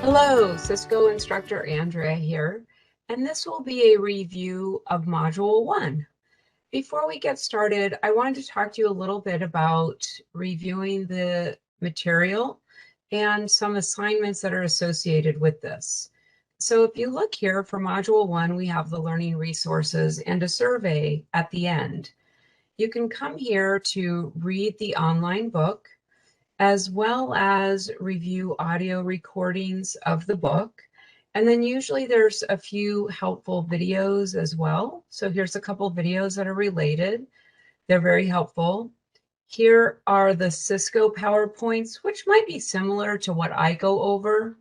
Hello, Cisco instructor Andrea here, and this will be a review of Module 1. Before we get started, I wanted to talk to you a little bit about reviewing the material and some assignments that are associated with this. So if you look here for Module 1, we have the learning resources and a survey at the end. You can come here to read the online book, as well as review audio recordings of the book. And then usually there's a few helpful videos as well. So here's a couple videos that are related. They're very helpful. Here are the Cisco PowerPoints, which might be similar to what I go over.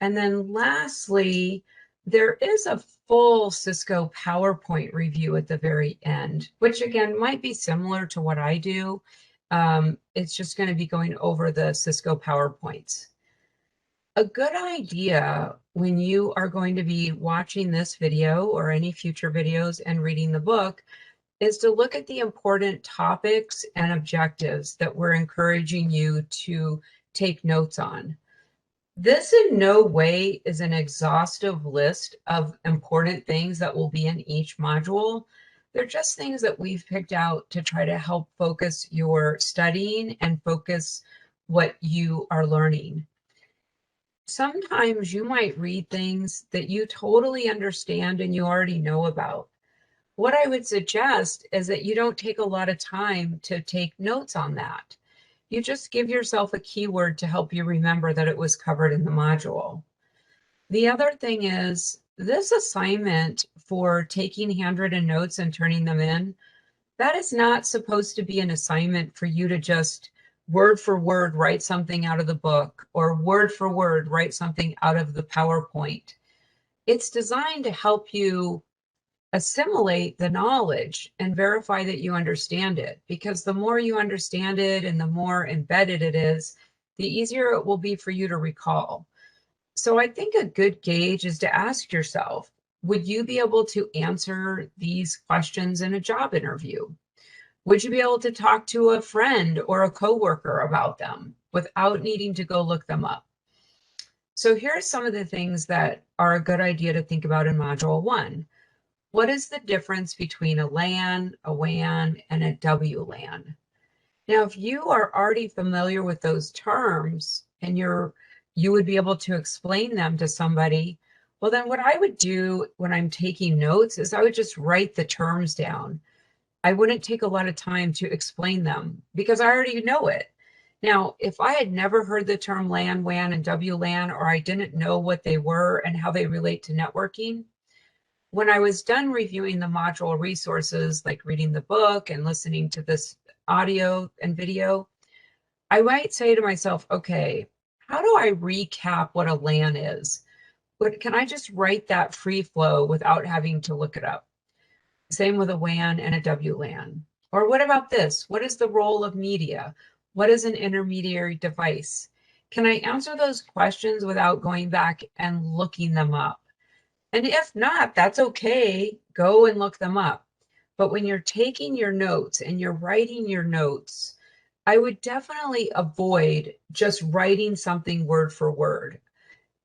And then lastly, there is a full Cisco PowerPoint review at the very end, which again might be similar to what I do. It's just going to be going over the Cisco PowerPoints. A good idea when you are going to be watching this video or any future videos and reading the book is to look at the important topics and objectives that we're encouraging you to take notes on. This in no way is an exhaustive list of important things that will be in each module. They're just things that we've picked out to try to help focus your studying and focus what you are learning. Sometimes you might read things that you totally understand and you already know about. What I would suggest is that you don't take a lot of time to take notes on that. You just give yourself a keyword to help you remember that it was covered in the module. The other thing is this assignment for taking handwritten notes and turning them in, that is not supposed to be an assignment for you to just word for word write something out of the book or word for word write something out of the PowerPoint. It's designed to help you assimilate the knowledge and verify that you understand it, because the more you understand it and the more embedded it is, the easier it will be for you to recall. So I think a good gauge is to ask yourself, would you be able to answer these questions in a job interview? Would you be able to talk to a friend or a coworker about them without needing to go look them up? So here are some of the things that are a good idea to think about in Module 1. What is the difference between a LAN, a WAN, and a WLAN? Now, if you are already familiar with those terms and you would be able to explain them to somebody, well, then what I would do when I'm taking notes is I would just write the terms down. I wouldn't take a lot of time to explain them because I already know it. Now, if I had never heard the term LAN, WAN, and WLAN, or I didn't know what they were and how they relate to networking, when I was done reviewing the module resources, like reading the book and listening to this audio and video, I might say to myself, okay, how do I recap what a LAN is? But can I just write that free flow without having to look it up? Same with a WAN and a WLAN. Or what about this? What is the role of media? What is an intermediary device? Can I answer those questions without going back and looking them up? And if not, that's okay. Go and look them up. But when you're taking your notes and you're writing your notes, I would definitely avoid just writing something word for word.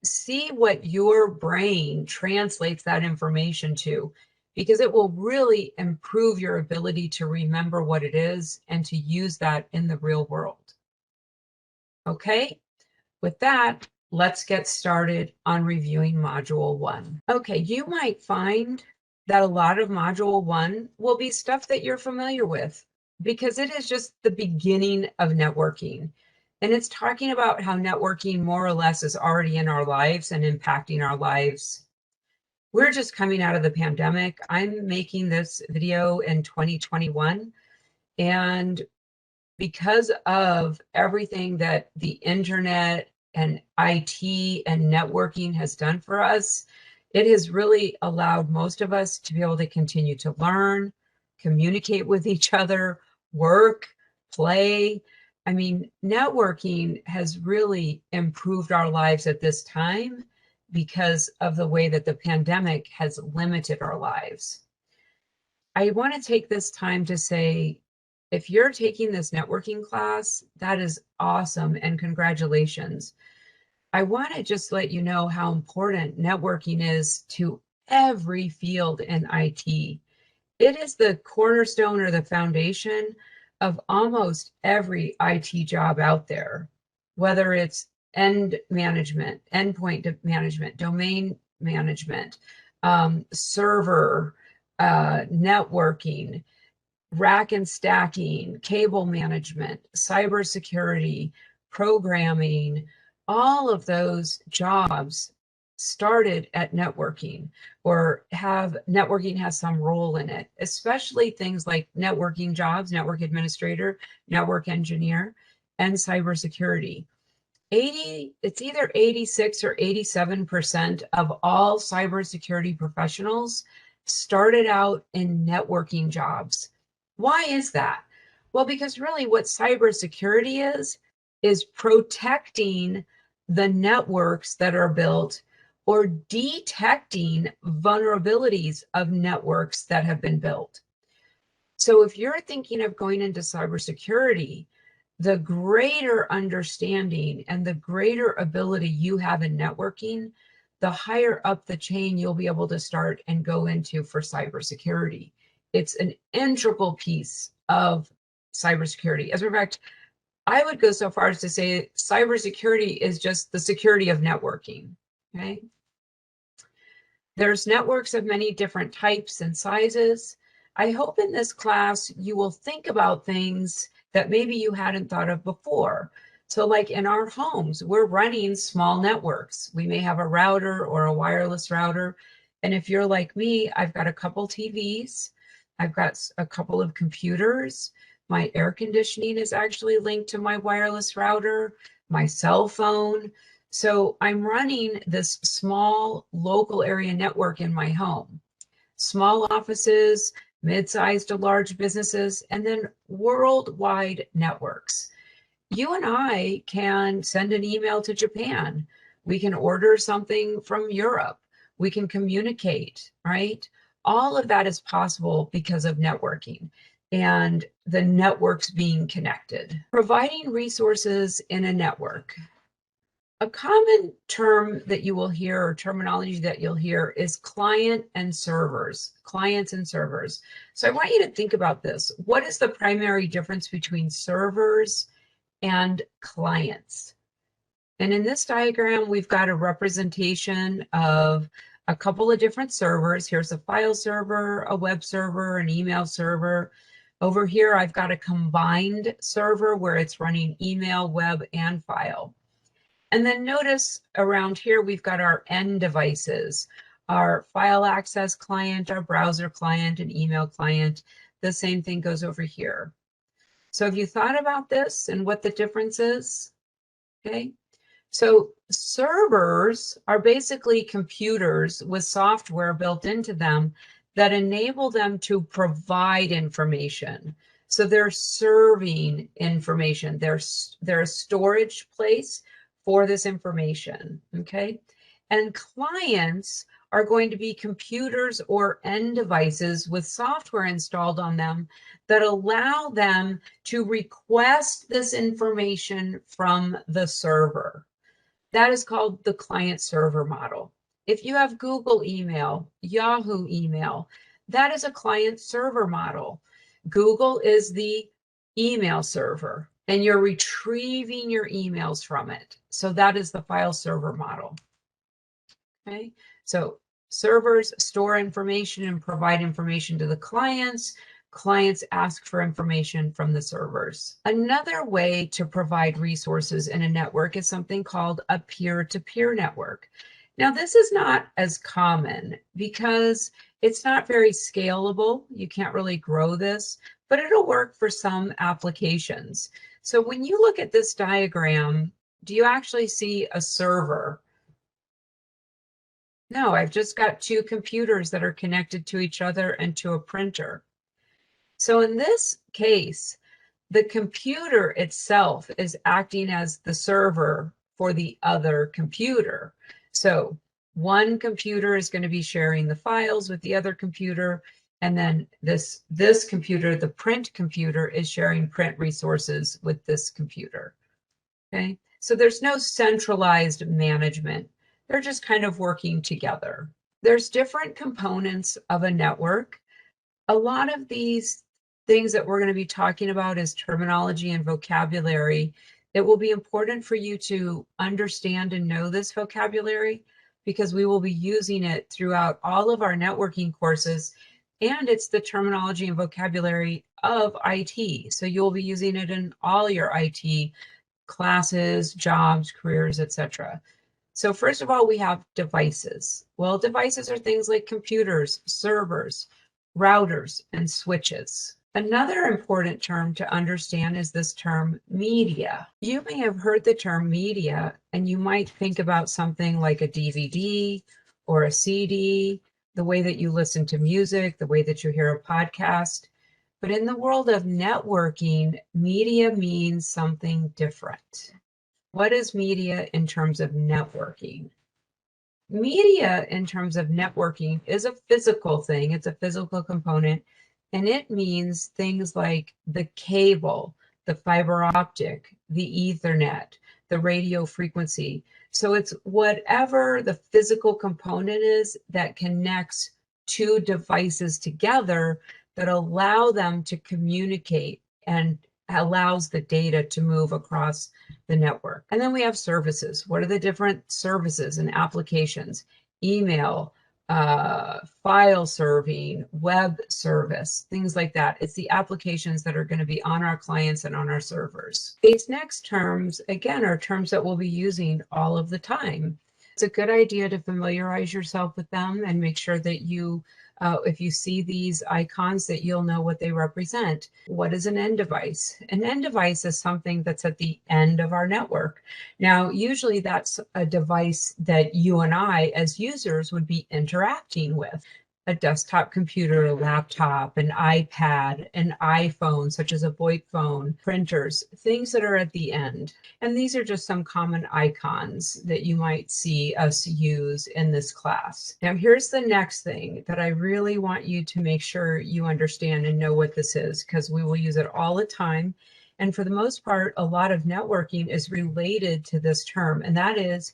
See what your brain translates that information to, because it will really improve your ability to remember what it is and to use that in the real world. Okay, with that, let's get started on reviewing Module 1. Okay, you might find that a lot of Module 1 will be stuff that you're familiar with because it is just the beginning of networking. And it's talking about how networking more or less is already in our lives and impacting our lives. We're just coming out of the pandemic. I'm making this video in 2021, and because of everything that the internet and IT and networking has done for us, it has really allowed most of us to be able to continue to learn, communicate with each other, work, play. I mean, networking has really improved our lives at this time because of the way that the pandemic has limited our lives. I want to take this time to say, if you're taking this networking class, that is awesome and congratulations. I want to just let you know how important networking is to every field in IT. It is the cornerstone or the foundation of almost every IT job out there, whether it's end management, endpoint management, domain management, server, networking, rack and stacking, cable management, cybersecurity, programming. All of those jobs started at networking, or networking has some role in it, especially things like networking jobs, network administrator, network engineer, and cybersecurity. It's either 86 or 87% of all cybersecurity professionals started out in networking jobs. Why is that? Well, because really what cybersecurity is protecting the networks that are built or detecting vulnerabilities of networks that have been built. So if you're thinking of going into cybersecurity, the greater understanding and the greater ability you have in networking, the higher up the chain you'll be able to start and go into for cybersecurity. It's an integral piece of cybersecurity. As a matter of fact, I would go so far as to say cybersecurity is just the security of networking, okay? There's networks of many different types and sizes. I hope in this class you will think about things that maybe you hadn't thought of before. So like in our homes, we're running small networks. We may have a router or a wireless router. And if you're like me, I've got a couple TVs. I've got a couple of computers. My air conditioning is actually linked to my wireless router, my cell phone. So I'm running this small local area network in my home. Small offices, mid-sized to large businesses, and then worldwide networks. You and I can send an email to Japan. We can order something from Europe. We can communicate, right? All of that is possible because of networking and the networks being connected. Providing resources in a network. A common term that you will hear, or terminology that you'll hear, is client and servers, clients and servers. So I want you to think about this. What is the primary difference between servers and clients? And in this diagram, we've got a representation of a couple of different servers. Here's a file server, a web server, an email server. Over here, I've got a combined server where it's running email, web, and file. And then notice around here, we've got our end devices, our file access client, our browser client, and email client. The same thing goes over here. So have you thought about this and what the difference is? Okay. So servers are basically computers with software built into them that enable them to provide information. So they're serving information. They're a storage place for this information, okay? And clients are going to be computers or end devices with software installed on them that allow them to request this information from the server. That is called the client-server model. If you have Google email, Yahoo email, that is a client-server model. Google is the email server, and you're retrieving your emails from it. So that is the file server model. Okay, so servers store information and provide information to the clients. Clients ask for information from the servers. Another way to provide resources in a network is something called a peer-to-peer network. Now, this is not as common because it's not very scalable. You can't really grow this, but it'll work for some applications. So when you look at this diagram, do you actually see a server? No, I've just got two computers that are connected to each other and to a printer. So in this case, the computer itself is acting as the server for the other computer. So one computer is going to be sharing the files with the other computer, and then this computer, the print computer, is sharing print resources with this computer. Okay, So there's no centralized management. They're just kind of working together. There's different components of a network. A lot of these things that we're going to be talking about is terminology and vocabulary. It will be important for you to understand and know this vocabulary because we will be using it throughout all of our networking courses, and it's the terminology and vocabulary of IT. So you'll be using it in all your IT classes, jobs, careers, etc. So first of all, we have devices. Well, devices are things like computers, servers, routers, and switches. Another important term to understand is this term media. You may have heard the term media, and you might think about something like a DVD or a CD, the way that you listen to music, the way that you hear a podcast. But in the world of networking, media means something different. What is media in terms of networking? Media in terms of networking is a physical thing. It's a physical component, and it means things like the cable, the fiber optic, the Ethernet, the radio frequency. So it's whatever the physical component is that connects two devices together that allow them to communicate and allows the data to move across the network. And then we have services. What are the different services and applications? Email, file serving, web service, things like that. It's the applications that are going to be on our clients and on our servers. These next terms, again, are terms that we'll be using all of the time. It's a good idea to familiarize yourself with them and make sure that you if you see these icons, that you'll know what they represent. What is an end device? An end device is something that's at the end of our network. Now, usually that's a device that you and I as users would be interacting with. A desktop computer, a laptop, an iPad, an iPhone, such as a VoIP phone, printers, things that are at the end. And these are just some common icons that you might see us use in this class. Now, here's the next thing that I really want you to make sure you understand and know what this is, because we will use it all the time. And for the most part, a lot of networking is related to this term, and that is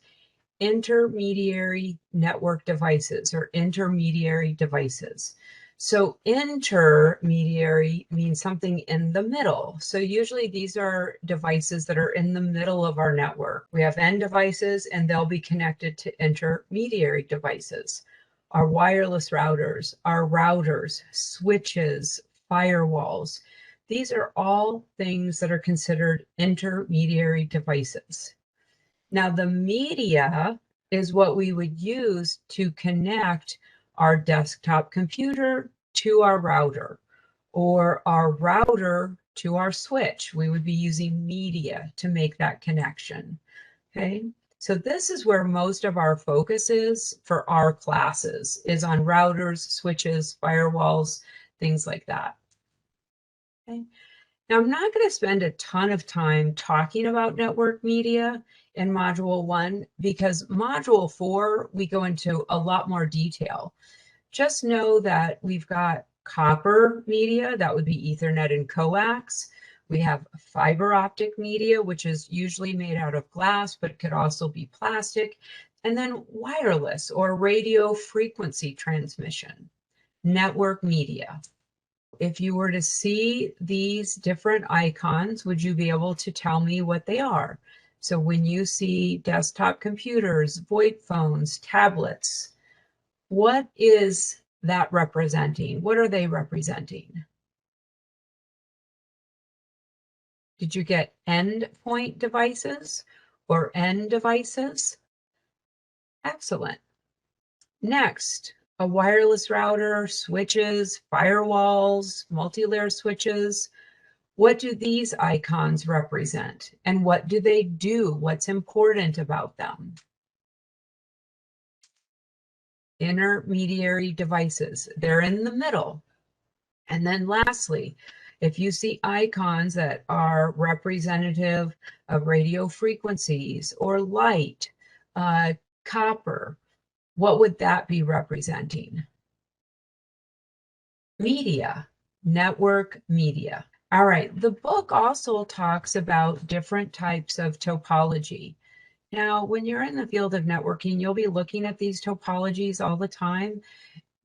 intermediary network devices or intermediary devices. So intermediary means something in the middle. So usually these are devices that are in the middle of our network. We have end devices and they'll be connected to intermediary devices. Our wireless routers, switches, firewalls. These are all things that are considered intermediary devices. Now, the media is what we would use to connect our desktop computer to our router, or our router to our switch. We would be using media to make that connection. Okay, so this is where most of our focus is for our classes, is on routers, switches, firewalls, things like that. Okay. Now, I'm not going to spend a ton of time talking about network media in Module 1 because Module 4, we go into a lot more detail. Just know that we've got copper media, that would be Ethernet and coax. We have fiber optic media, which is usually made out of glass, but could also be plastic. And then wireless or radio frequency transmission, network media. If you were to see these different icons, would you be able to tell me what they are? So when you see desktop computers, VoIP phones, tablets, what is that representing? What are they representing? Did you get endpoint devices or end devices? Excellent. Next, a wireless router, switches, firewalls, multi-layer switches. What do these icons represent? And what do they do? What's important about them? Intermediary devices. They're in the middle. And then lastly, if you see icons that are representative of radio frequencies or light, copper, what would that be representing? Media, network media. All right, the book also talks about different types of topology. Now, when you're in the field of networking, you'll be looking at these topologies all the time.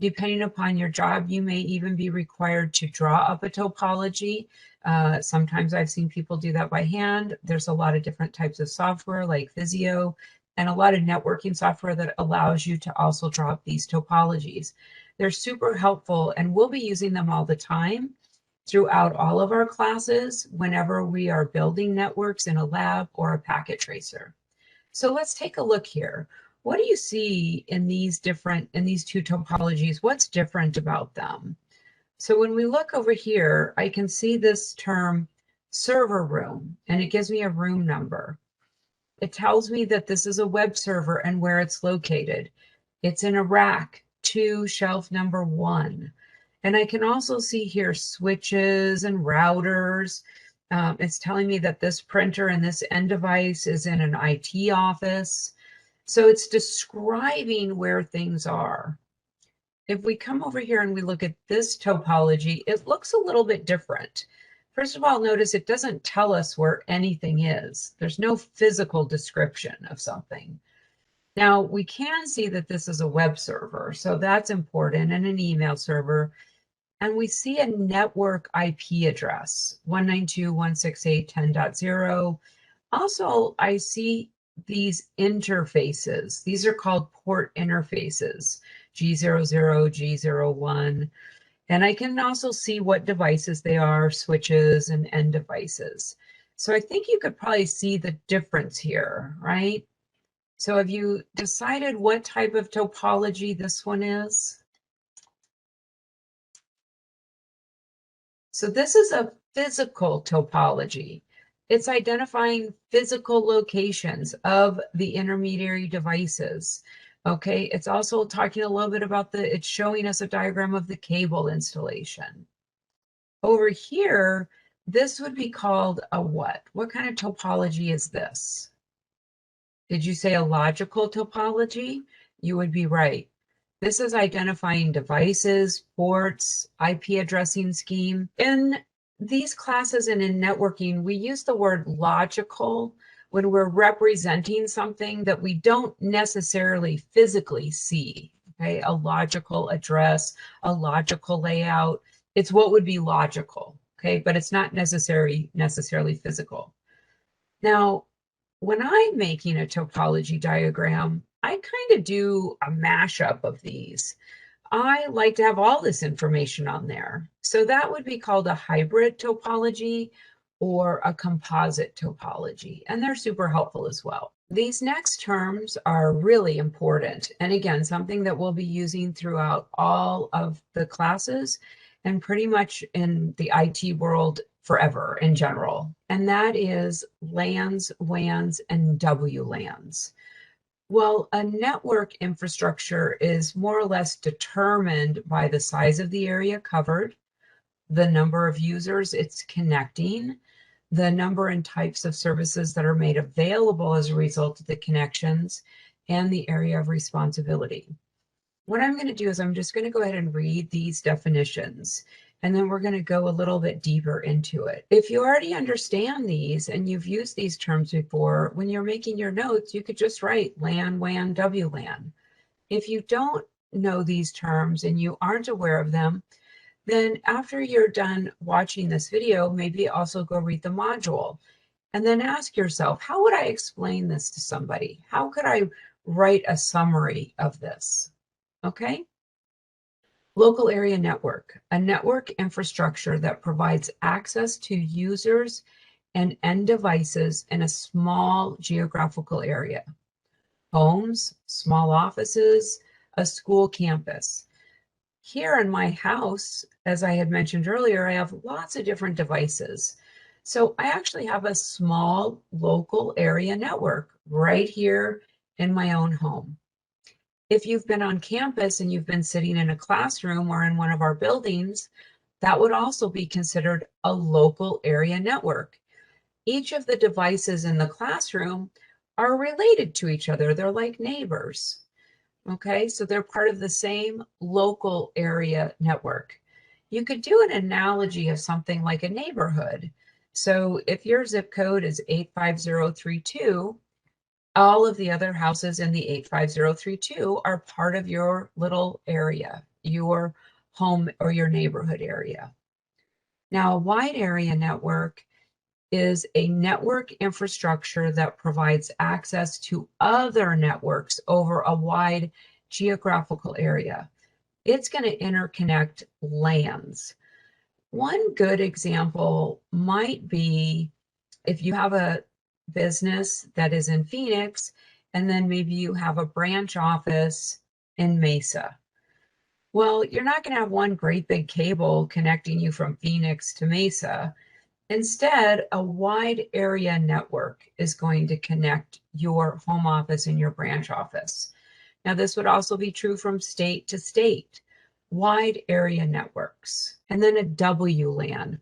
Depending upon your job, you may even be required to draw up a topology. Sometimes I've seen people do that by hand. There's a lot of different types of software like Visio and a lot of networking software that allows you to also draw up these topologies. They're super helpful and we'll be using them all the time throughout all of our classes whenever we are building networks in a lab or a packet tracer. So let's take a look here. What do you see in these two topologies? What's different about them? So when we look over here, I can see this term server room, and it gives me a room number. It tells me that this is a web server and where it's located. It's in a rack 2, shelf number 1. And I can also see here switches and routers. It's telling me that this printer and this end device is in an IT office. So it's describing where things are. If we come over here and we look at this topology, it looks a little bit different. First of all, notice it doesn't tell us where anything is. There's no physical description of something. Now, we can see that this is a web server, so that's important, and an email server. And we see a network IP address, 192.168.10.0. Also, I see these interfaces. These are called port interfaces, G00, G01. And I can also see what devices they are, switches and end devices. So I think you could probably see the difference here, right? So have you decided what type of topology this one is? So this is a physical topology. It's identifying physical locations of the intermediary devices. Okay, it's also talking a little bit about it's showing us a diagram of the cable installation. Over here, this would be called a what? What kind of topology is this? Did you say a logical topology? You would be right. This is identifying devices, ports, IP addressing scheme. In these classes and in networking, we use the word logical when we're representing something that we don't necessarily physically see. Okay, a logical address, a logical layout. It's what would be logical, okay, but it's not necessarily physical. Now, when I'm making a topology diagram, I kind of do a mashup of these. I like to have all this information on there. So that would be called a hybrid topology or a composite topology, and they're super helpful as well. These next terms are really important, and again, something that we'll be using throughout all of the classes and pretty much in the IT world forever in general, and that is LANs, WANs, and WLANs. Well, a network infrastructure is more or less determined by the size of the area covered, the number of users it's connecting, the number and types of services that are made available as a result of the connections, and the area of responsibility. What I'm going to do is I'm just going to go ahead and read these definitions, and then we're going to go a little bit deeper into it. If you already understand these and you've used these terms before, when you're making your notes, you could just write LAN, WAN, WLAN. If you don't know these terms and you aren't aware of them, then after you're done watching this video, maybe also go read the module and then ask yourself, how would I explain this to somebody? How could I write a summary of this? Okay. Local area network, a network infrastructure that provides access to users and end devices in a small geographical area. Homes, small offices, a school campus. Here in my house, as I had mentioned earlier, I have lots of different devices. So I actually have a small local area network right here in my own home. If you've been on campus and you've been sitting in a classroom or in one of our buildings, that would also be considered a local area network. Each of the devices in the classroom are related to each other. They're like neighbors. Okay, so they're part of the same local area network. You could do an analogy of something like a neighborhood. So if your zip code is 85032, all of the other houses in the 85032 are part of your little area, your home or your neighborhood area. Now, a wide area network is a network infrastructure that provides access to other networks over a wide geographical area. It's going to interconnect LANs. One good example might be if you have a business that is in Phoenix, and then maybe you have a branch office in Mesa. Well, you're not going to have one great big cable connecting you from Phoenix to Mesa. Instead, a wide area network is going to connect your home office and your branch office. Now, this would also be true from state to state, wide area networks. And then a WLAN,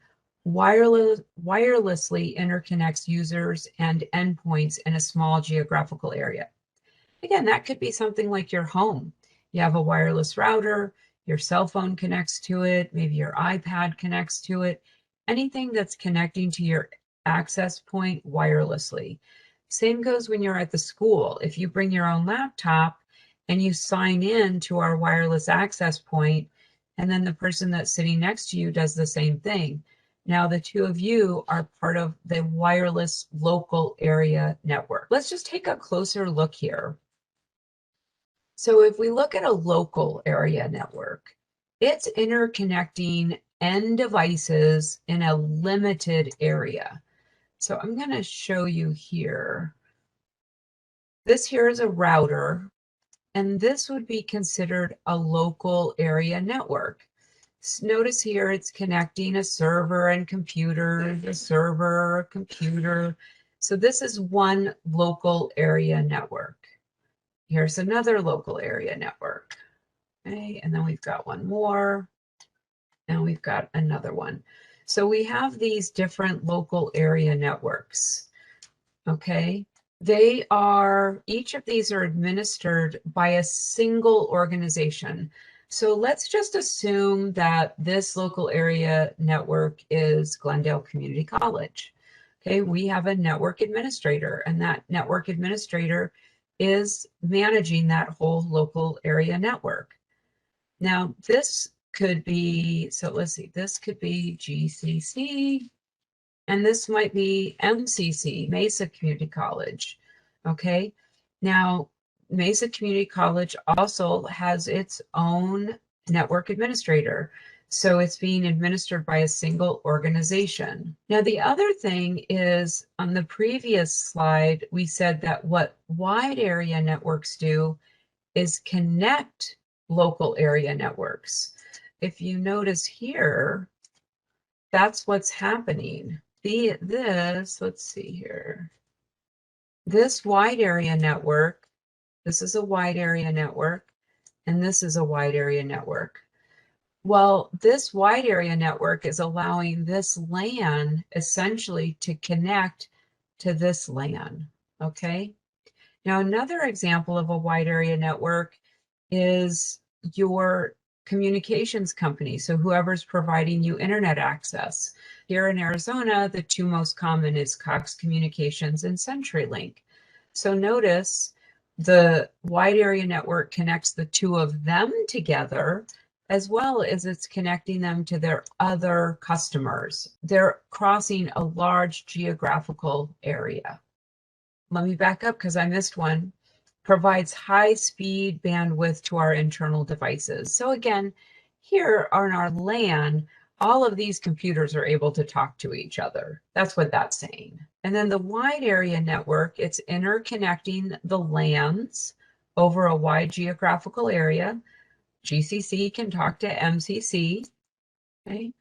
wirelessly interconnects users and endpoints in a small geographical area. Again, that could be something like your home. You have a wireless router, your cell phone connects to it, maybe your iPad connects to it, anything that's connecting to your access point wirelessly. Same goes when you're at the school. If you bring your own laptop and you sign in to our wireless access point, and then the person that's sitting next to you does the same thing. Now the two of you are part of the wireless local area network. Let's just take a closer look here. So if we look at a local area network, it's interconnecting end devices in a limited area. So I'm going to show you here. This here is a router, and this would be considered a local area network. Notice here it's connecting a server and computer, a server, a computer. So this is one local area network. Here's another local area network. Okay, and then we've got one more, and we've got another one. So we have these different local area networks. Okay, each of these are administered by a single organization. So let's just assume that this local area network is Glendale Community College. Okay, we have a network administrator, and that network administrator is managing that whole local area network. Now, this could be, so let's see, this could be GCC, and this might be MCC, Mesa Community College. Okay, now Mesa Community College also has its own network administrator. So it's being administered by a single organization. Now, the other thing is on the previous slide, we said that what wide area networks do is connect local area networks. If you notice here, that's what's happening. Let's see here. This wide area network, this is a wide area network, and this is a wide area network. Well, this wide area network is allowing this LAN essentially to connect to this LAN, okay? Now, another example of a wide area network is your communications company, so whoever's providing you internet access. Here in Arizona, the two most common is Cox Communications and CenturyLink. So notice the wide area network connects the two of them together, as well as it's connecting them to their other customers. They're crossing a large geographical area. Let me back up because I missed one. Provides high-speed bandwidth to our internal devices. So again, here on our LAN, all of these computers are able to talk to each other. That's what that's saying. And then the wide area network, it's interconnecting the LANs over a wide geographical area. GCC can talk to MCC, okay?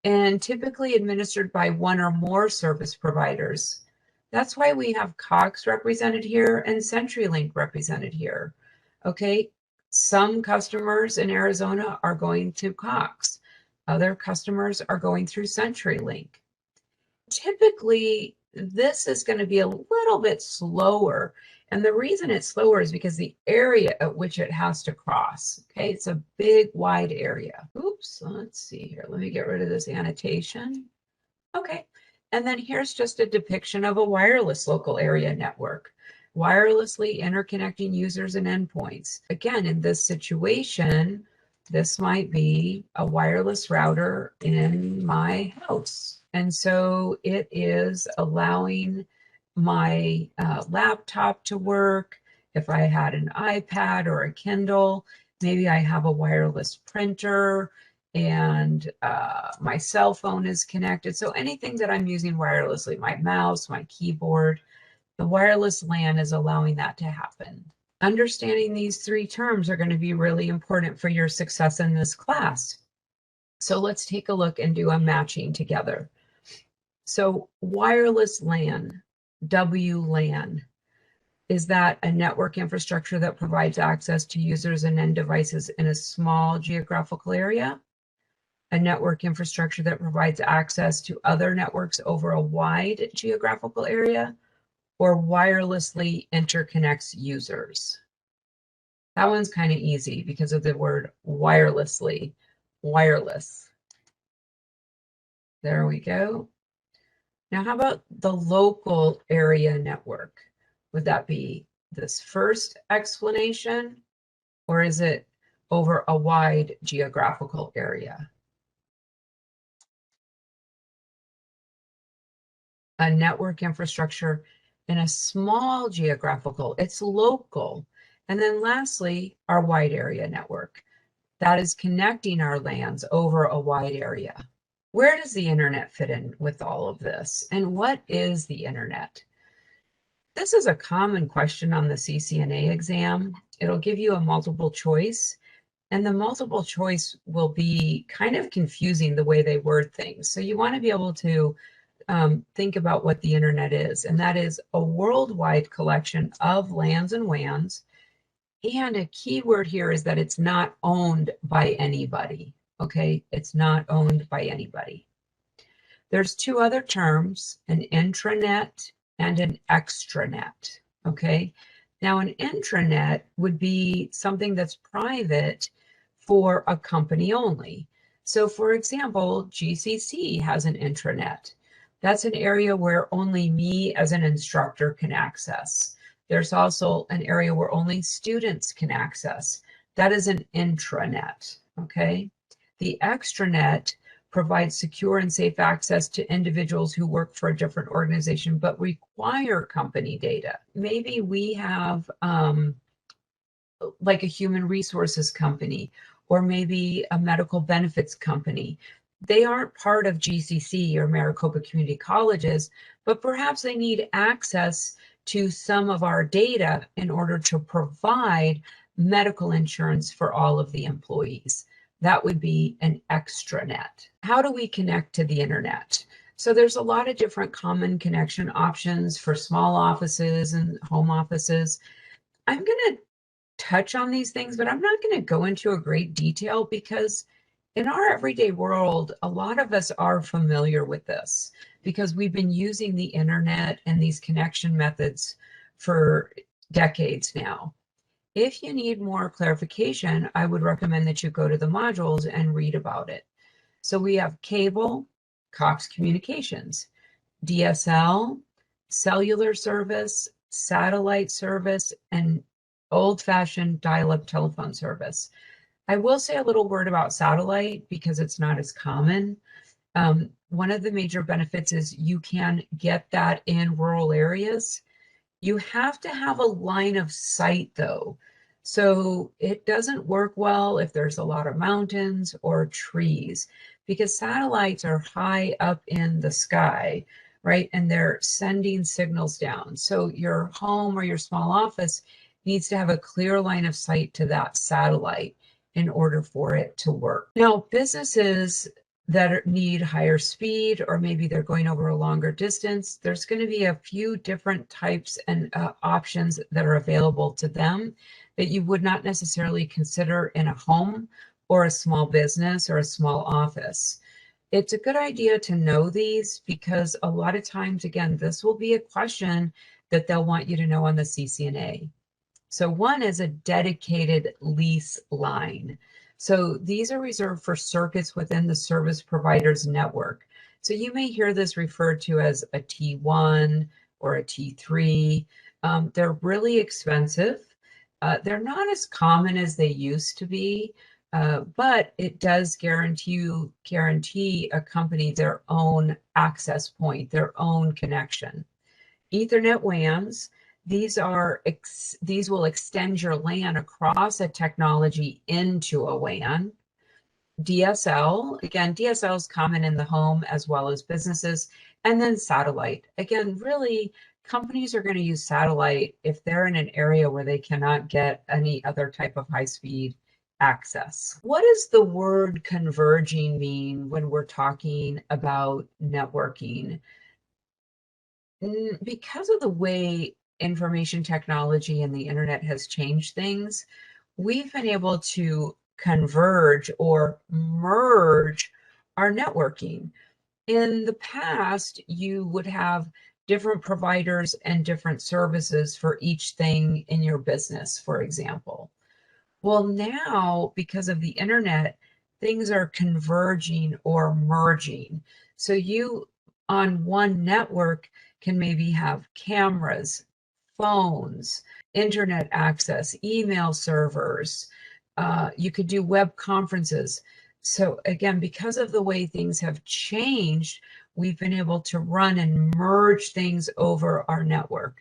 And typically administered by one or more service providers. That's why we have Cox represented here and CenturyLink represented here. Okay, some customers in Arizona are going to Cox. Other customers are going through CenturyLink. Typically, this is going to be a little bit slower. And the reason it's slower is because the area at which it has to cross. Okay, it's a big, wide area. Oops, let's see here. Let me get rid of this annotation. Okay, and then here's just a depiction of a wireless local area network, wirelessly interconnecting users and endpoints. Again, in this situation, this might be a wireless router in my house. And so it is allowing my laptop to work. If I had an iPad or a Kindle, maybe I have a wireless printer and my cell phone is connected. So anything that I'm using wirelessly, my mouse, my keyboard, the wireless LAN is allowing that to happen. Understanding these three terms are going to be really important for your success in this class. So let's take a look and do a matching together. So wireless LAN, WLAN, is that a network infrastructure that provides access to users and end devices in a small geographical area? A network infrastructure that provides access to other networks over a wide geographical area? Or wirelessly interconnects users? That one's kind of easy because of the word wirelessly, wireless. There we go. Now, how about the local area network? Would that be this first explanation, or is it over a wide geographical area? A network infrastructure in a small geographical, it's local. And then lastly, our wide area network. That is connecting our LANs over a wide area. Where does the internet fit in with all of this? And what is the internet? This is a common question on the CCNA exam. It'll give you a multiple choice, and the multiple choice will be kind of confusing the way they word things. So you want to be able to think about what the internet is, and that is a worldwide collection of LANs and WANs. And a key word here is that it's not owned by anybody. Okay, it's not owned by anybody. There's two other terms, an intranet and an extranet. Okay, now an intranet would be something that's private for a company only. So for example, GCC has an intranet. That's an area where only me as an instructor can access. There's also an area where only students can access. That is an intranet, okay? The extranet provides secure and safe access to individuals who work for a different organization but require company data. Maybe we have like a human resources company, or maybe a medical benefits company. They aren't part of GCC or Maricopa Community Colleges, but perhaps they need access to some of our data in order to provide medical insurance for all of the employees. That would be an extranet. How do we connect to the internet? So there's a lot of different common connection options for small offices and home offices. I'm going to touch on these things, but I'm not going to go into a great detail because in our everyday world, a lot of us are familiar with this because we've been using the internet and these connection methods for decades now. If you need more clarification, I would recommend that you go to the modules and read about it. So we have cable, Cox Communications, DSL, cellular service, satellite service, and old-fashioned dial-up telephone service. I will say a little word about satellite because it's not as common. One of the major benefits is you can get that in rural areas. You have to have a line of sight though. So it doesn't work well if there's a lot of mountains or trees because satellites are high up in the sky, right? And they're sending signals down. So your home or your small office needs to have a clear line of sight to that satellite in order for it to work. Now, businesses that need higher speed, or maybe they're going over a longer distance, there's going to be a few different types and options that are available to them that you would not necessarily consider in a home or a small business or a small office. It's a good idea to know these because a lot of times, again, this will be a question that they'll want you to know on the CCNA. So one is a dedicated lease line. So these are reserved for circuits within the service provider's network. So you may hear this referred to as a T1 or a T3. They're really expensive. They're not as common as they used to be, but it does guarantee a company their own access point, their own connection. Ethernet WANs, these will extend your LAN across a technology into a WAN. DSL, again, DSL is common in the home as well as businesses. And then satellite. Again, really, companies are going to use satellite if they're in an area where they cannot get any other type of high-speed access. What does the word converging mean when we're talking about networking? Because of the way information technology and the internet has changed things, we've been able to converge or merge our networking. In the past, you would have different providers and different services for each thing in your business, for example. Well, now, because of the internet, things are converging or merging. So you, on one network, can maybe have cameras, phones, internet access, email servers. You could do web conferences. So again, because of the way things have changed, we've been able to run and merge things over our network.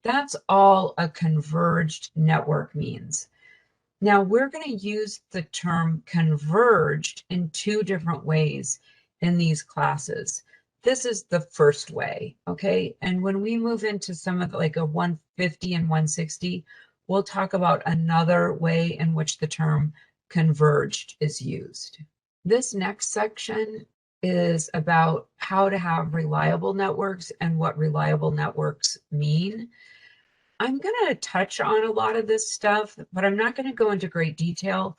That's all a converged network means. Now, we're going to use the term converged in two different ways in these classes. This is the first way, okay? And when we move into some of like a 150 and 160, we'll talk about another way in which the term converged is used. This next section is about how to have reliable networks and what reliable networks mean. I'm going to touch on a lot of this stuff, but I'm not going to go into great detail.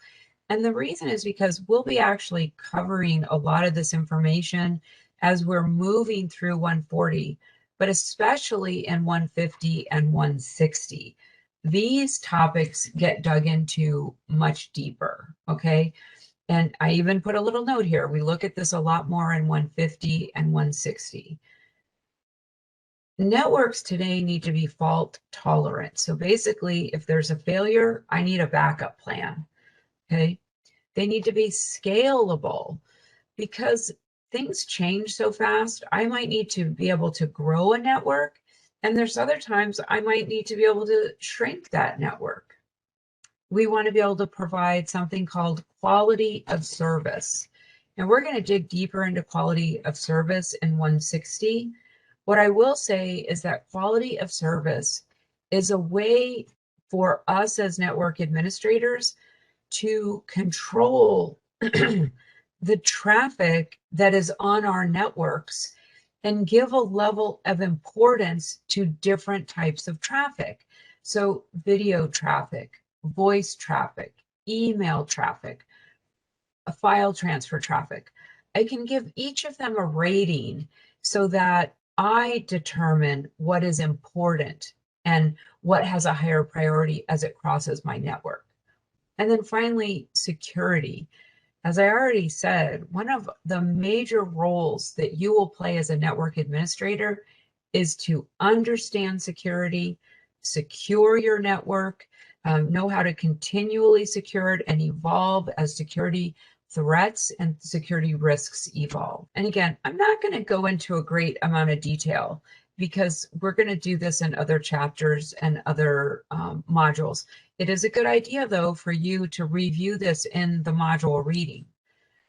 And the reason is because we'll be actually covering a lot of this information as we're moving through 140, but especially in 150 and 160. These topics get dug into much deeper, okay? And I even put a little note here. We look at this a lot more in 150 and 160. Networks today need to be fault tolerant. So basically, if there's a failure, I need a backup plan, okay? They need to be scalable because things change so fast. I might need to be able to grow a network, and there's other times I might need to be able to shrink that network. We want to be able to provide something called quality of service. And we're going to dig deeper into quality of service in 160. What I will say is that quality of service is a way for us as network administrators to control the traffic that is on our networks and give a level of importance to different types of traffic. So video traffic, voice traffic, email traffic, a file transfer traffic. I can give each of them a rating so that I determine what is important and what has a higher priority as it crosses my network. And then finally, security. As I already said, one of the major roles that you will play as a network administrator is to understand security, secure your network, know how to continually secure it and evolve as security threats and security risks evolve. And again, I'm not going to go into a great amount of detail because we're going to do this in other chapters and other modules. It is a good idea, though, for you to review this in the module reading.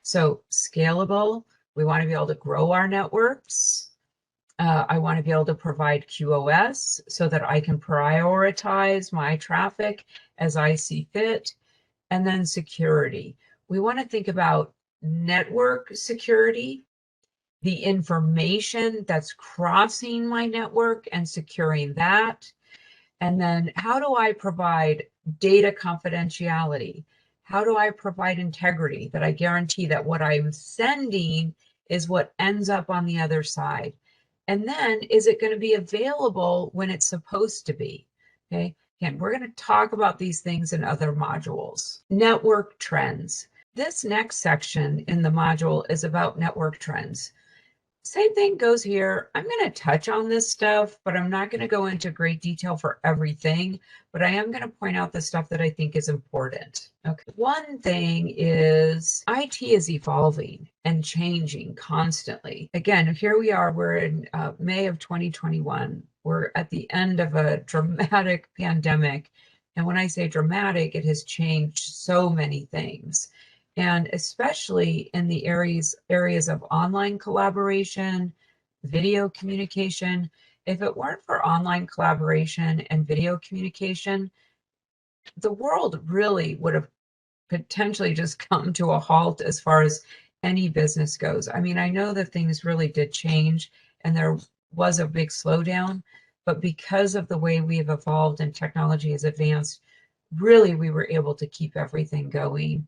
So scalable, we want to be able to grow our networks. I want to be able to provide QoS so that I can prioritize my traffic as I see fit. And then security. We want to think about network security, the information that's crossing my network and securing that. And then how do I provide data confidentiality? How do I provide integrity that I guarantee that what I'm sending is what ends up on the other side. And then is it going to be available when it's supposed to be? Okay. Again, we're going to talk about these things in other modules. Network trends. This next section in the module is about network trends. Same thing goes here. I'm going to touch on this stuff, but I'm not going to go into great detail for everything, but I am going to point out the stuff that I think is important. Okay. One thing is IT is evolving and changing constantly. Again, here we are, we're in May of 2021. We're at the end of a dramatic pandemic. And when I say dramatic, it has changed so many things. And especially in the areas of online collaboration, video communication. If it weren't for online collaboration and video communication, the world really would have potentially just come to a halt as far as any business goes. I mean, I know that things really did change and there was a big slowdown, but because of the way we've evolved and technology has advanced, really we were able to keep everything going.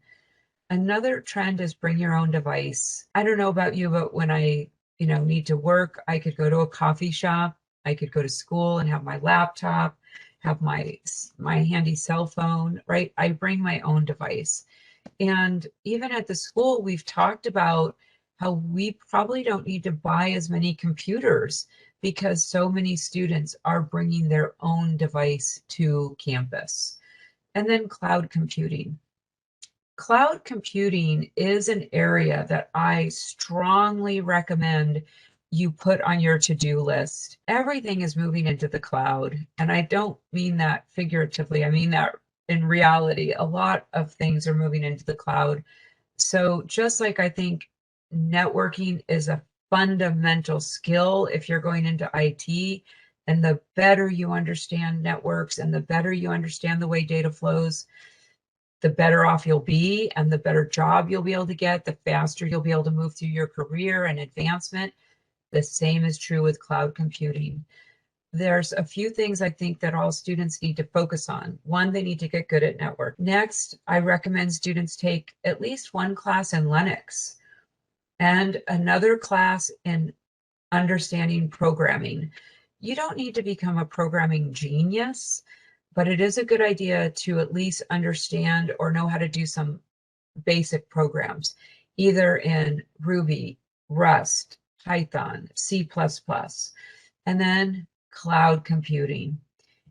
Another trend is bring your own device. I don't know about you, but when I, need to work, I could go to a coffee shop, I could go to school and have my laptop, have my handy cell phone, right? I bring my own device. And even at the school, we've talked about how we probably don't need to buy as many computers because so many students are bringing their own device to campus. And then cloud computing. Cloud computing is an area that I strongly recommend you put on your to-do list. Everything is moving into the cloud, and I don't mean that figuratively. I mean that in reality. A lot of things are moving into the cloud. So just like I think networking is a fundamental skill if you're going into IT, and the better you understand networks and the better you understand the way data flows, the better off you'll be and the better job you'll be able to get, the faster you'll be able to move through your career and advancement. The same is true with cloud computing. There's a few things I think that all students need to focus on. One, they need to get good at network. Next, I recommend students take at least one class in Linux and another class in understanding programming. You don't need to become a programming genius, but it is a good idea to at least understand or know how to do some basic programs, either in Ruby, Rust, Python, C++, and then cloud computing.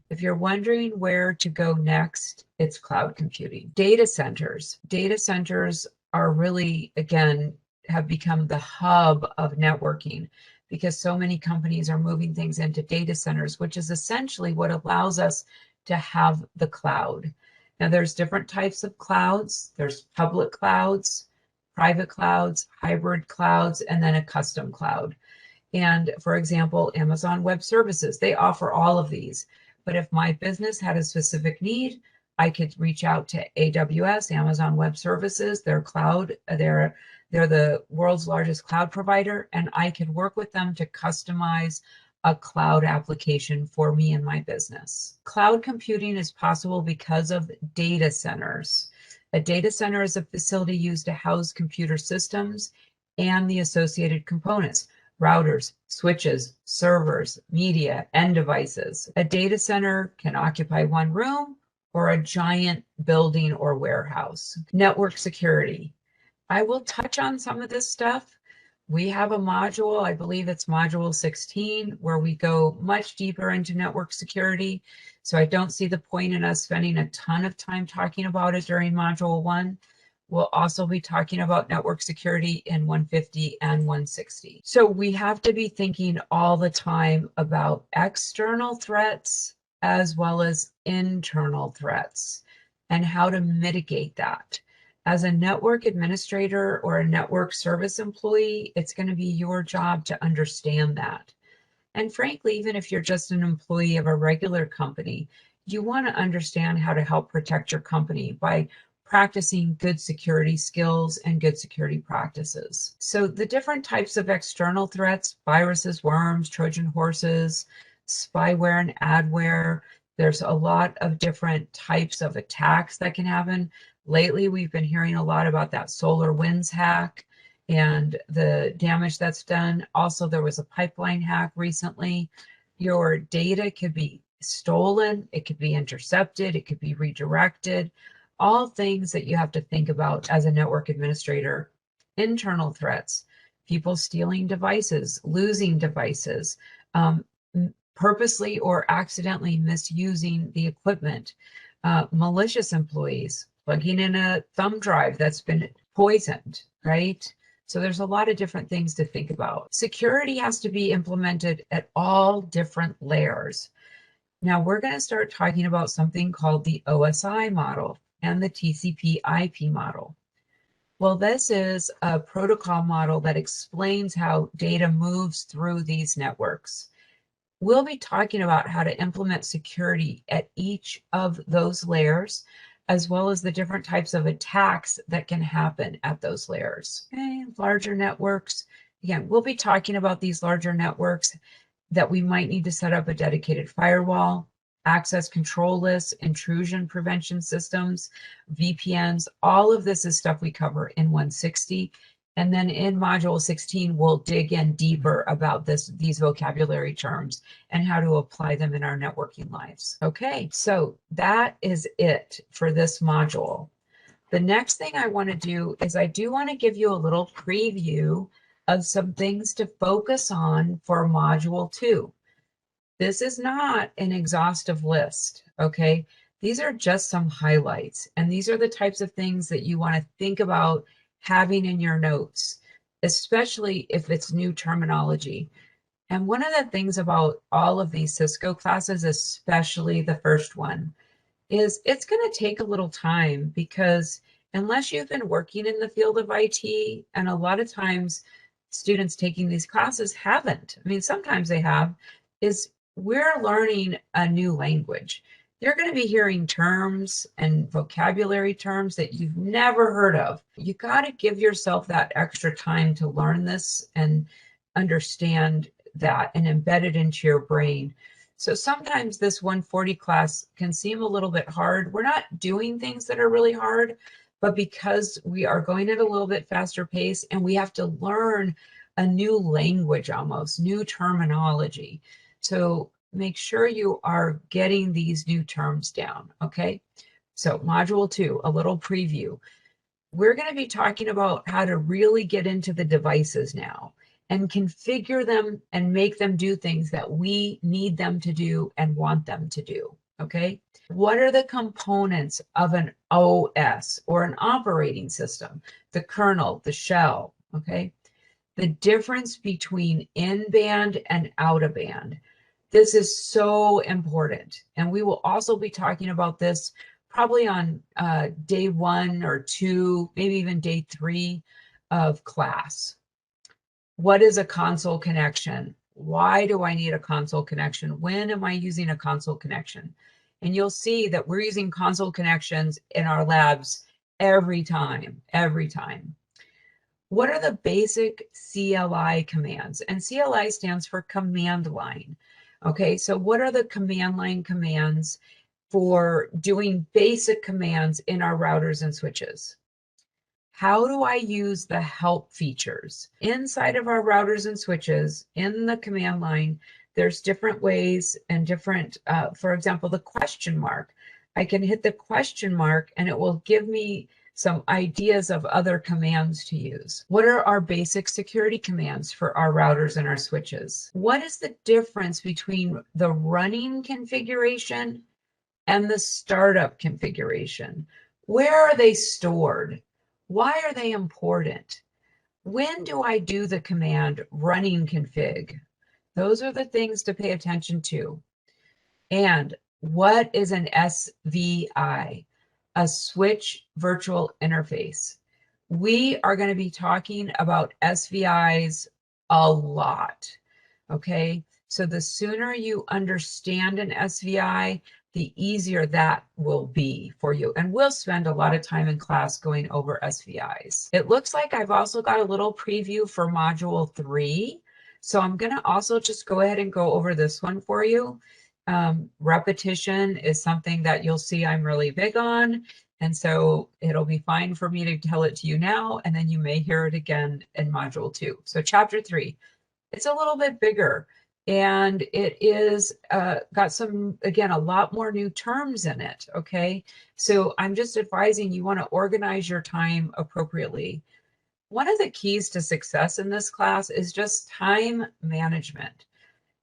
If you're wondering where to go next, it's cloud computing. Data centers. Data centers are really, again, have become the hub of networking because so many companies are moving things into data centers, which is essentially what allows us to have the cloud. Now there's different types of clouds. There's public clouds, private clouds, hybrid clouds, and then a custom cloud. And for example, Amazon Web Services, they offer all of these. But if my business had a specific need, I could reach out to AWS, Amazon Web Services, their cloud, they're the world's largest cloud provider, and I could work with them to customize a cloud application for me and my business. Cloud computing is possible because of data centers. A data center is a facility used to house computer systems and the associated components, routers, switches, servers, media, and devices. A data center can occupy one room or a giant building or warehouse. Network security. I will touch on some of this stuff. We have a module, I believe it's module 16, where we go much deeper into network security. So I don't see the point in us spending a ton of time talking about it during module 1. We'll also be talking about network security in 150 and 160. So we have to be thinking all the time about external threats as well as internal threats and how to mitigate that. As a network administrator or a network service employee, it's going to be your job to understand that. And frankly, even if you're just an employee of a regular company, you want to understand how to help protect your company by practicing good security skills and good security practices. So the different types of external threats, viruses, worms, Trojan horses, spyware and adware, there's a lot of different types of attacks that can happen. Lately, we've been hearing a lot about that SolarWinds hack. and the damage that's done. Also, there was a pipeline hack recently. Your data could be stolen, it could be intercepted, it could be redirected, all things that you have to think about as a network administrator. Internal threats, people stealing devices, losing devices, purposely or accidentally misusing the equipment, malicious employees plugging in a thumb drive that's been poisoned, right? So there's a lot of different things to think about. Security has to be implemented at all different layers. Now we're going to start talking about something called the OSI model and the TCP/IP model. Well, this is a protocol model that explains how data moves through these networks. We'll be talking about how to implement security at each of those layers, as well as the different types of attacks that can happen at those layers. Okay, larger networks. Again, we'll be talking about these larger networks that we might need to set up a dedicated firewall, access control lists, intrusion prevention systems, VPNs. All of this is stuff we cover in 160. And then in module 16, we'll dig in deeper about these vocabulary terms and how to apply them in our networking lives. Okay, so that is it for this module. The next thing I want to do is I do want to give you a little preview of some things to focus on for module 2. This is not an exhaustive list, okay? These are just some highlights, and these are the types of things that you want to think about having in your notes, especially if it's new terminology. And one of the things about all of these Cisco classes, especially the first one, is it's going to take a little time, because unless you've been working in the field of IT, and a lot of times students taking these classes haven't. I mean, sometimes they have, is we're learning a new language. You're going to be hearing terms and vocabulary terms that you've never heard of. You got to give yourself that extra time to learn this and understand that and embed it into your brain. So sometimes this 140 class can seem a little bit hard. We're not doing things that are really hard, but because we are going at a little bit faster pace and we have to learn a new language, almost new terminology. So make sure you are getting these new terms down, okay? So module 2, a little preview. We're going to be talking about how to really get into the devices now and configure them and make them do things that we need them to do and want them to do, okay? What are the components of an OS or an operating system? The kernel, the shell, okay? The difference between in-band and out-of-band. This is so important. And we will also be talking about this probably on day 1 or 2, maybe even day 3 of class. What is a console connection? Why do I need a console connection? When am I using a console connection? And you'll see that we're using console connections in our labs every time. What are the basic CLI commands? And CLI stands for command line. Okay, so what are the command line commands for doing basic commands in our routers and switches? How do I use the help features? Inside of our routers and switches, in the command line, there's different ways and different, for example, the question mark. I can hit the question mark and it will give me some ideas of other commands to use. What are our basic security commands for our routers and our switches? What is the difference between the running configuration and the startup configuration? Where are they stored? Why are they important? When do I do the command running config? Those are the things to pay attention to. And what is an SVI? A switch virtual interface. We are going to be talking about SVIs a lot, okay? So the sooner you understand an SVI, the easier that will be for you. And we'll spend a lot of time in class going over SVIs. It looks like I've also got a little preview for module 3. So I'm going to also just go ahead and go over this one for you. Repetition is something that you'll see I'm really big on. And so it'll be fine for me to tell it to you now, and then you may hear it again in module 2. So chapter 3, it's a little bit bigger, and it is got some, again, a lot more new terms in it, okay? So I'm just advising you want to organize your time appropriately. One of the keys to success in this class is just time management.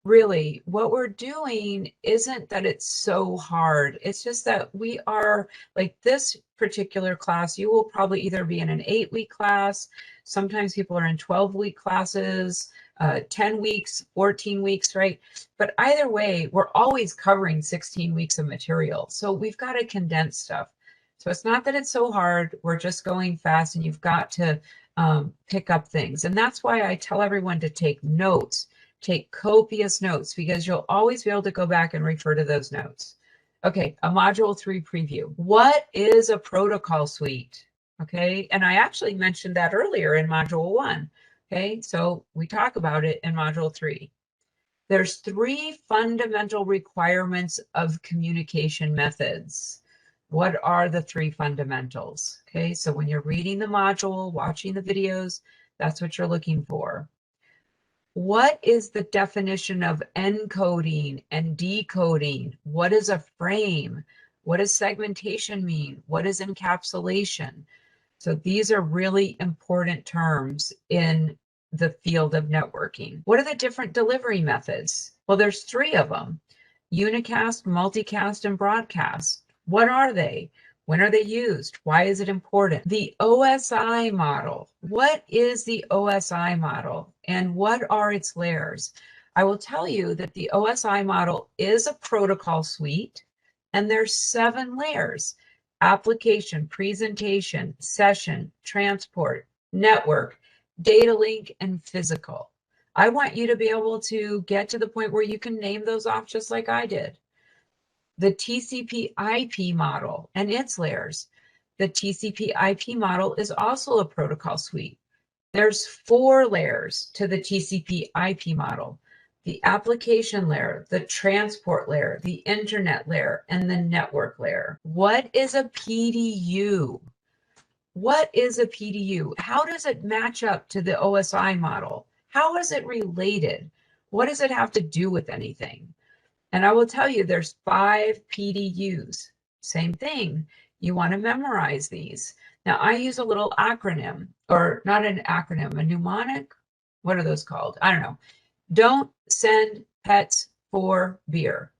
Really, what we're doing isn't that it's so hard. It's just that we are, like this particular class, you will probably either be in an 8-week class. Sometimes people are in 12-week classes, 10 weeks, 14 weeks, right? But either way, we're always covering 16 weeks of material. So we've got to condense stuff. So it's not that it's so hard. We're just going fast, and you've got to pick up things. And that's why I tell everyone to take notes. Take copious notes, because you'll always be able to go back and refer to those notes. Okay, a module 3 preview. What is a protocol suite? Okay, and I actually mentioned that earlier in module 1. Okay, so we talk about it in module 3. There's 3 fundamental requirements of communication methods. What are the 3 fundamentals? Okay, so when you're reading the module, watching the videos, that's what you're looking for. What is the definition of encoding and decoding? What is a frame? What does segmentation mean? What is encapsulation? So these are really important terms in the field of networking. What are the different delivery methods? Well, there's 3 of them: unicast, multicast, and broadcast. What are they? When are they used? Why is it important? The OSI model. What is the OSI model, and what are its layers? I will tell you that the OSI model is a protocol suite, and there's 7 layers: application, presentation, session, transport, network, data link, and physical. I want you to be able to get to the point where you can name those off just like I did. The TCP/IP model and its layers. The TCP/IP model is also a protocol suite. There's 4 layers to the TCP/IP model: the application layer, the transport layer, the internet layer, and the network layer. What is a PDU? What is a PDU? How does it match up to the OSI model? How is it related? What does it have to do with anything? And I will tell you, there's 5 PDUs. Same thing. You want to memorize these. Now, I use a little acronym, or not an acronym, a mnemonic. What are those called? I don't know. Don't send pets for beer.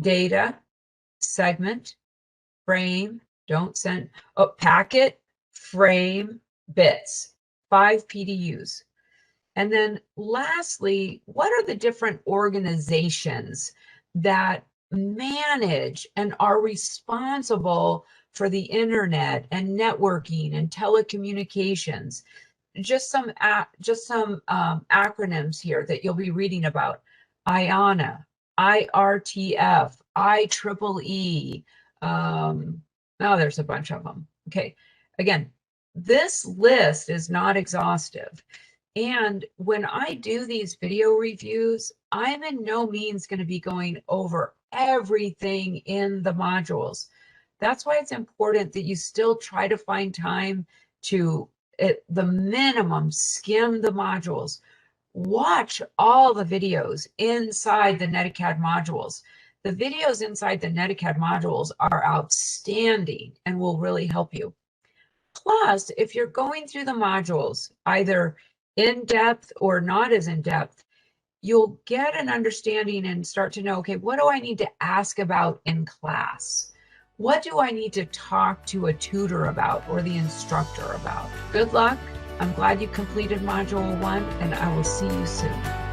Data, segment, frame, don't send, packet, frame, bits. 5 PDUs. And then lastly, what are the different organizations that manage and are responsible for the internet and networking and telecommunications? Just some acronyms here that you'll be reading about: IANA, IRTF, IEEE. There's a bunch of them. Okay, again, this list is not exhaustive. And when I do these video reviews, I'm in no means going to be going over everything in the modules. That's why it's important that you still try to find time to, at the minimum, skim the modules. Watch all the videos inside the NetAcad modules. The videos inside the NetAcad modules are outstanding and will really help you. Plus, if you're going through the modules, either in depth or not as in depth, you'll get an understanding and start to know, okay, what do I need to ask about in class? What do I need to talk to a tutor about or the instructor about? Good luck. I'm glad you completed module 1, and I will see you soon.